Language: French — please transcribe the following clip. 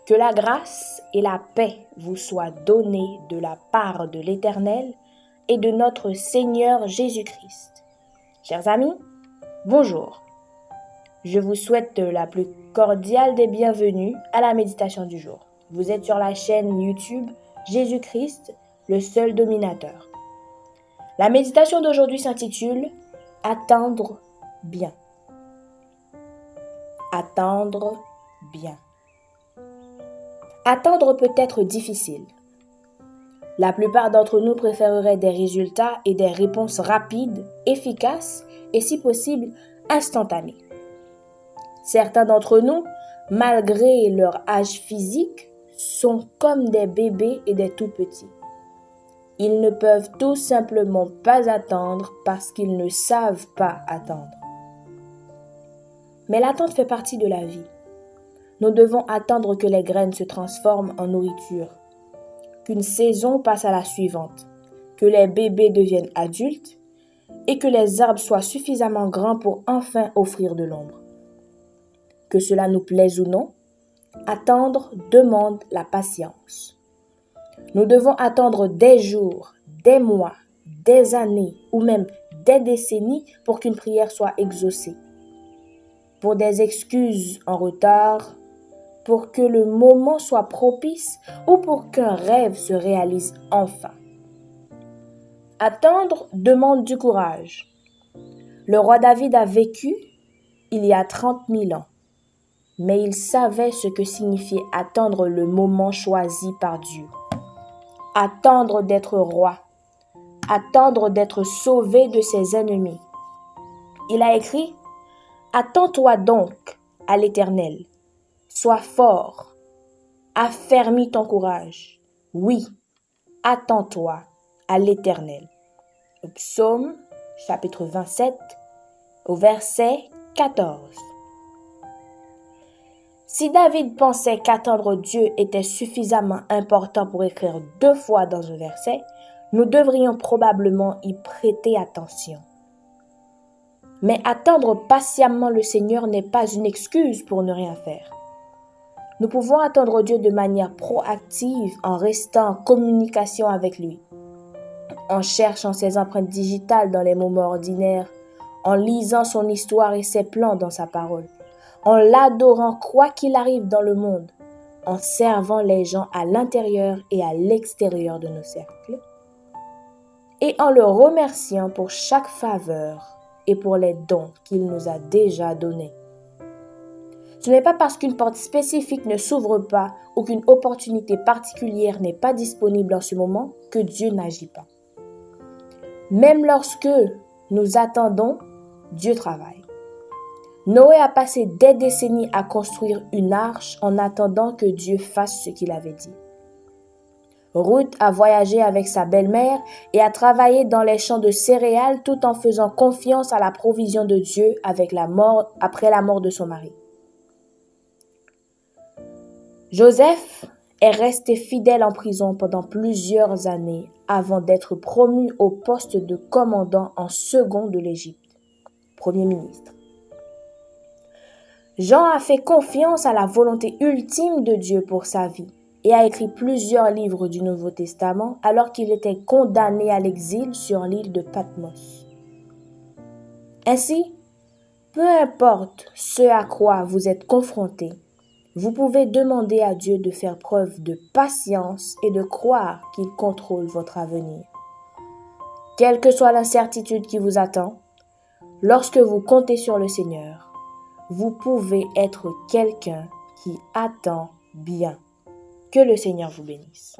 Que la grâce et la paix vous soient données de la part de l'Éternel et de notre Seigneur Jésus-Christ. Chers amis, bonjour. Je vous souhaite la plus cordiale des bienvenues à la méditation du jour. Vous êtes sur la chaîne YouTube Jésus-Christ, le seul dominateur. La méditation d'aujourd'hui s'intitule « Attendre bien ». Attendre bien. Attendre peut être difficile. La plupart d'entre nous préféreraient des résultats et des réponses rapides, efficaces et si possible instantanées. Certains d'entre nous, malgré leur âge physique, sont comme des bébés et des tout-petits. Ils ne peuvent tout simplement pas attendre parce qu'ils ne savent pas attendre. Mais l'attente fait partie de la vie. Nous devons attendre que les graines se transforment en nourriture, qu'une saison passe à la suivante, que les bébés deviennent adultes et que les arbres soient suffisamment grands pour enfin offrir de l'ombre. Que cela nous plaise ou non, attendre demande la patience. Nous devons attendre des jours, des mois, des années ou même des décennies pour qu'une prière soit exaucée. Pour des excuses en retard, pour que le moment soit propice ou pour qu'un rêve se réalise enfin. Attendre demande du courage. Le roi David a vécu il y a 30 000 ans, mais il savait ce que signifiait attendre le moment choisi par Dieu. Attendre d'être roi, attendre d'être sauvé de ses ennemis. Il a écrit « Attends-toi donc à l'Éternel. Sois fort, affermis ton courage. Oui, attends-toi à l'Éternel. » Au psaume, chapitre 27, au verset 14. Si David pensait qu'attendre Dieu était suffisamment important pour écrire 2 fois dans un verset, nous devrions probablement y prêter attention. Mais attendre patiemment le Seigneur n'est pas une excuse pour ne rien faire. Nous pouvons attendre Dieu de manière proactive en restant en communication avec lui, en cherchant ses empreintes digitales dans les moments ordinaires, en lisant son histoire et ses plans dans sa parole, en l'adorant quoi qu'il arrive dans le monde, en servant les gens à l'intérieur et à l'extérieur de nos cercles, et en le remerciant pour chaque faveur et pour les dons qu'il nous a déjà donnés. Ce n'est pas parce qu'une porte spécifique ne s'ouvre pas ou qu'une opportunité particulière n'est pas disponible en ce moment que Dieu n'agit pas. Même lorsque nous attendons, Dieu travaille. Noé a passé des décennies à construire une arche en attendant que Dieu fasse ce qu'il avait dit. Ruth a voyagé avec sa belle-mère et a travaillé dans les champs de céréales tout en faisant confiance à la provision de Dieu après la mort de son mari. Joseph est resté fidèle en prison pendant plusieurs années avant d'être promu au poste de commandant en second de l'Égypte, premier ministre. Jean a fait confiance à la volonté ultime de Dieu pour sa vie et a écrit plusieurs livres du Nouveau Testament alors qu'il était condamné à l'exil sur l'île de Patmos. Ainsi, peu importe ce à quoi vous êtes confrontés, vous pouvez demander à Dieu de faire preuve de patience et de croire qu'il contrôle votre avenir. Quelle que soit l'incertitude qui vous attend, lorsque vous comptez sur le Seigneur, vous pouvez être quelqu'un qui attend bien. Que le Seigneur vous bénisse.